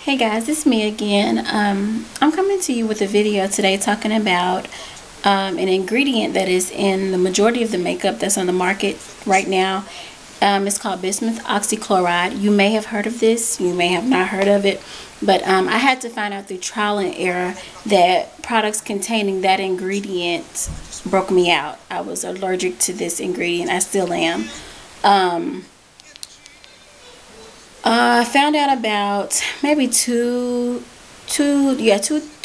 Hey guys, it's me again. I'm coming to you with a video today talking about an ingredient that is in the majority of the makeup that's on the market right now. It's called Bismuth Oxychloride. You may have heard of this, you may have not heard of it, but I had to find out through trial and error that products containing that ingredient broke me out. I was allergic to this ingredient. I still am. I found out about maybe two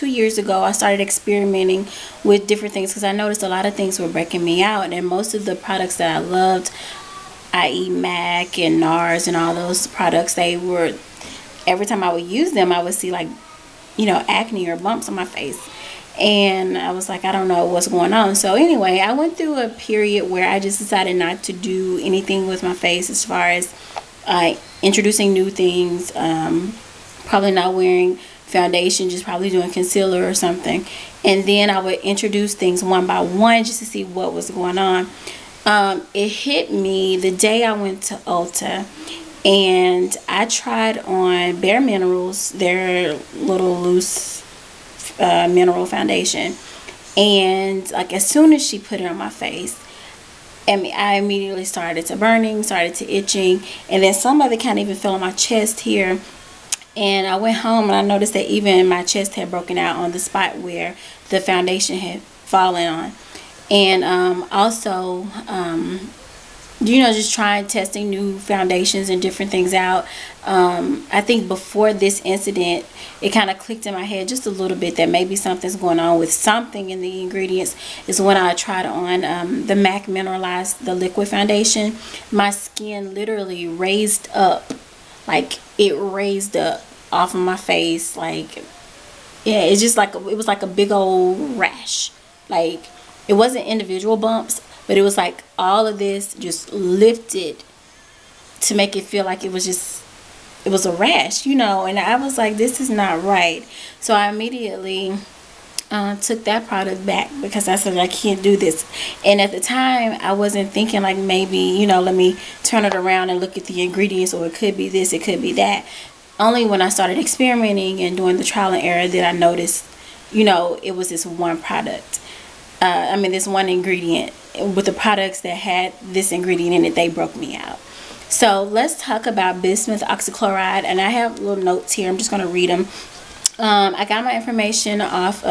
years ago. I started experimenting with different things because I noticed a lot of things were breaking me out, and most of the products that I loved, i.e. MAC and NARS and all those products, they were, every time I would use them I would see acne or bumps on my face, and I was like, I don't know what's going on. So anyway, I went through a period where I just decided not to do anything with my face as far as introducing new things, probably not wearing foundation, just probably doing concealer or something, and then I would introduce things one by one just to see what was going on. It hit me the day I went to Ulta, and I tried on Bare Minerals, their little loose mineral foundation, and like as soon as she put it on my face, I immediately started to burning, started to itching, and then some of it kind of even fell on my chest here. And I went home and I noticed that even my chest had broken out on the spot where the foundation had fallen on. And also, just trying testing new foundations and different things out. I think before this incident, it kind of clicked in my head just a little bit that maybe something's going on with something in the ingredients. Is when I tried on the MAC Mineralized, the liquid foundation. My skin literally raised up, like it raised up off of my face. Like, yeah, it's just like, it was like a big old rash. Like, it wasn't individual bumps, but it was like all of this just lifted to make it feel like it was a rash, and I was like, this is not right. So I immediately took that product back because I said I can't do this. And at the time I wasn't thinking like maybe let me turn it around and look at the ingredients, or it could be this, it could be that. Only when I started experimenting and doing the trial and error did I notice it was this one product, this one ingredient. With the products that had this ingredient in it, they broke me out. So let's talk about Bismuth Oxychloride, and I have little notes here. I'm just going to read them. I got my information about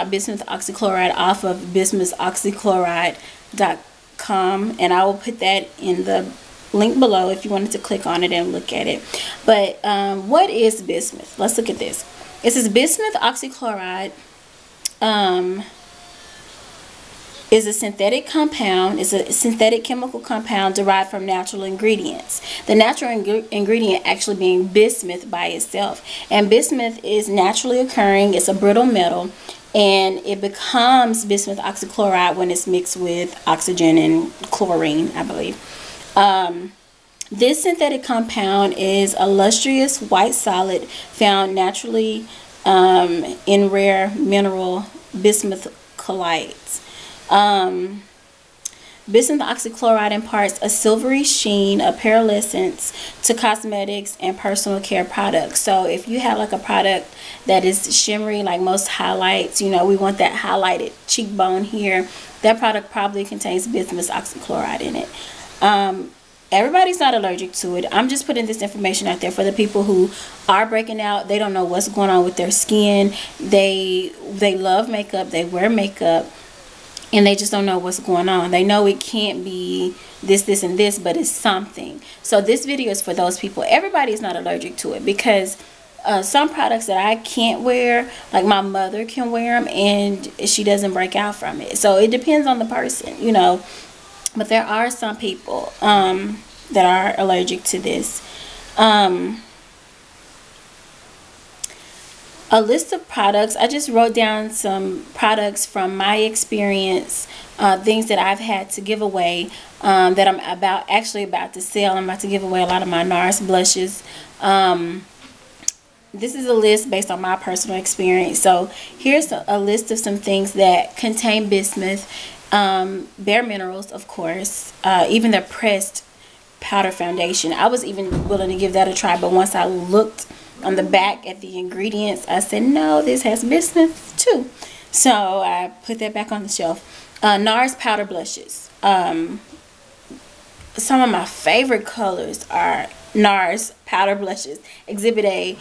Bismuth Oxychloride off of bismuthOxychloride.com, and I will put that in the link below if you wanted to click on it and look at it. But what is bismuth? Let's look at this. It says bismuth oxychloride is a synthetic chemical compound derived from natural ingredients. The natural ingredient actually being bismuth by itself. And bismuth is naturally occurring. It's a brittle metal, and it becomes bismuth oxychloride when it's mixed with oxygen and chlorine, I believe. This synthetic compound is a lustrous white solid found naturally in rare mineral bismuth colloids. Bismuth oxychloride imparts a silvery sheen, a pearlescence to cosmetics and personal care products. So if you have like a product that is shimmery, like most highlights, we want that highlighted cheekbone here, that product probably contains bismuth oxychloride in it. Everybody's not allergic to it. I'm just putting this information out there for the people who are breaking out. They don't know what's going on with their skin. They love makeup, they wear makeup, and they just don't know what's going on. They know it can't be this, this, and this, but it's something. So this video is for those people. Everybody's not allergic to it, because some products that I can't wear, like my mother can wear them and she doesn't break out from it. So it depends on the person, but there are some people that are allergic to this. A list of products. I just wrote down some products from my experience, things that I've had to give away, that I'm actually about to sell. I'm about to give away a lot of my NARS blushes. This is a list based on my personal experience. So here's a list of some things that contain bismuth. Bare Minerals, of course, even the pressed powder foundation. I was even willing to give that a try, but once I looked on the back at the ingredients, I said, no, this has bismuth too. So I put that back on the shelf. NARS powder blushes. Some of my favorite colors are NARS powder blushes. Exhibit A,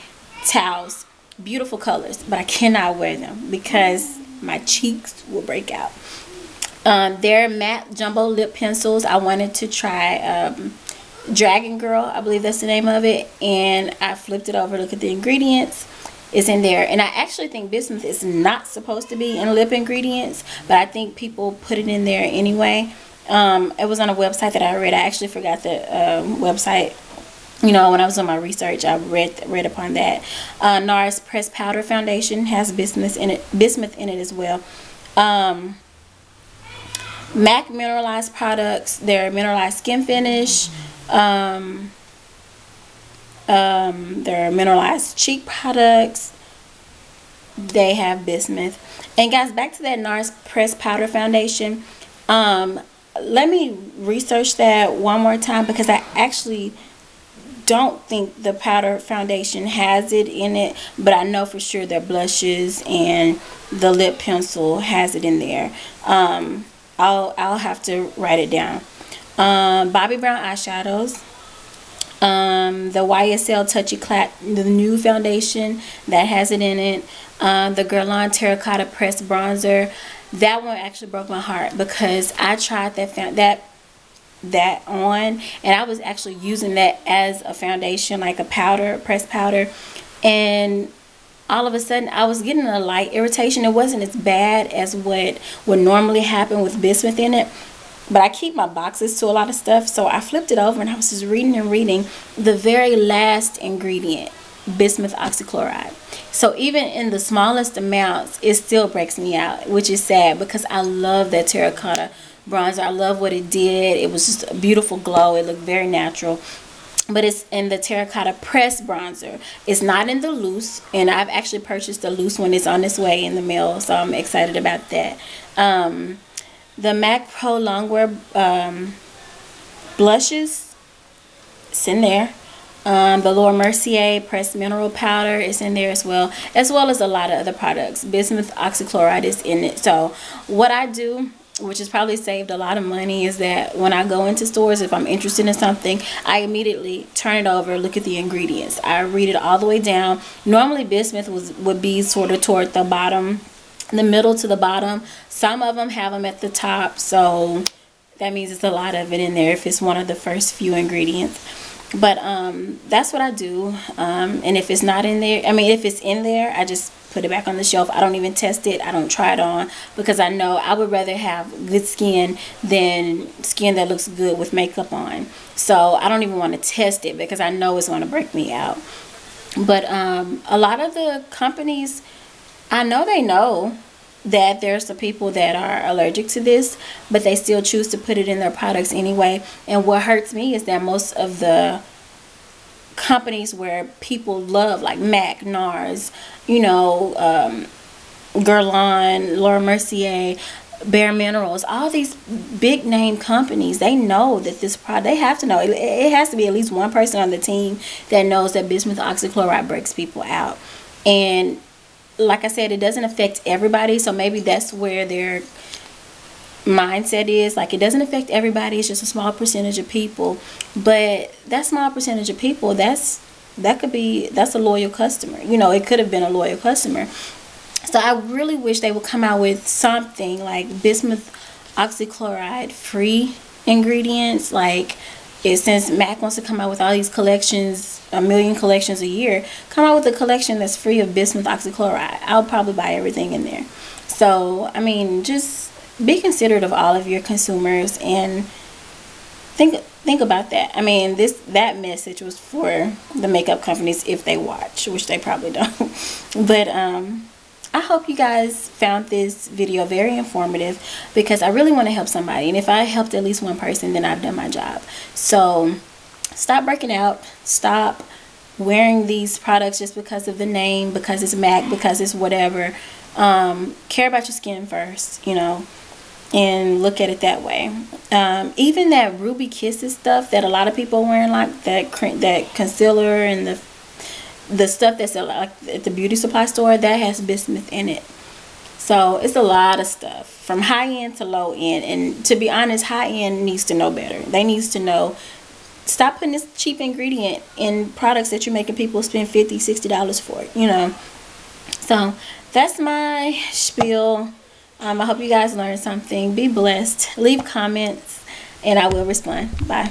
towels. Beautiful colors, but I cannot wear them because my cheeks will break out. Their matte jumbo lip pencils. I wanted to try Dragon Girl, I believe that's the name of it, and I flipped it over. Look at the ingredients. It's in there, and I actually think bismuth is not supposed to be in lip ingredients, but I think people put it in there anyway. It was on a website that I read. I actually forgot the website. You know, when I was on my research, I read upon that. NARS pressed powder foundation has bismuth in it as well. MAC mineralized products, their mineralized skin finish, their mineralized cheek products, they have bismuth. And guys, back to that NARS pressed powder foundation. Let me research that one more time, because I actually don't think the powder foundation has it in it, but I know for sure that blushes and the lip pencil has it in there. I'll have to write it down. Bobbi Brown eyeshadows, the YSL Touchy Clat, the new foundation that has it in it. The Guerlain Terracotta Pressed Bronzer, that one actually broke my heart, because I tried that on, and I was actually using that as a foundation, like a powder, pressed powder, and all of a sudden I was getting a light irritation. It wasn't as bad as what would normally happen with bismuth in it, but I keep my boxes to a lot of stuff, so I flipped it over and I was just reading and reading the very last ingredient, bismuth oxychloride. So even in the smallest amounts, it still breaks me out, which is sad, because I love that terracotta bronzer. I love what it did. It was just a beautiful glow. It looked very natural. But it's in the terracotta pressed bronzer. It's not in the loose, and I've actually purchased the loose one. It's on its way in the mail, so I'm excited about that. The MAC Pro Longwear blushes, it's in there. The Laura Mercier pressed mineral powder is in there as well as a lot of other products. Bismuth oxychloride is in it. So what I do, which has probably saved a lot of money, is that when I go into stores, if I'm interested in something, I immediately turn it over, look at the ingredients. I read it all the way down. Normally bismuth would be sort of toward the bottom, the middle to the bottom. Some of them have them at the top, so that means it's a lot of it in there if it's one of the first few ingredients. But that's what I do. And if it's not in there, if it's in there, I just put it back on the shelf. I don't even test it. I don't try it on, because I know I would rather have good skin than skin that looks good with makeup on. So I don't even want to test it, because I know it's going to break me out. But a lot of the companies, I know they know that there's some people that are allergic to this, but they still choose to put it in their products anyway. And what hurts me is that most of the companies where people love, like MAC, NARS, Guerlain, Laura Mercier, Bare Minerals, all these big name companies, they know that this product, they have to know, it has to be at least one person on the team that knows that bismuth oxychloride breaks people out. And like I said, it doesn't affect everybody, so maybe that's where their mindset is. Like, it doesn't affect everybody, it's just a small percentage of people. But that small percentage of people, that's a loyal customer. It could have been a loyal customer. So I really wish they would come out with something like bismuth oxychloride free ingredients. Like, since MAC wants to come out with all these collections, 1 million collections a year, come out with a collection that's free of bismuth oxychloride. I'll probably buy everything in there. So just be considerate of all of your consumers and think about that. That message was for the makeup companies, if they watch, which they probably don't. But I hope you guys found this video very informative, because I really want to help somebody, and if I helped at least one person, then I've done my job. So stop breaking out. Stop wearing these products just because of the name, because it's MAC, because it's whatever. Care about your skin first. and look at it that way. Even that Ruby Kisses stuff that a lot of people are wearing, like that concealer and the stuff that's like at the beauty supply store, that has bismuth in it. So it's a lot of stuff from high end to low end. And to be honest, high end needs to know better. They needs to know, stop putting this cheap ingredient in products that you're making people spend $50, $60 for, you know. So that's my spiel. I hope you guys learned something. Be blessed. Leave comments and I will respond. Bye.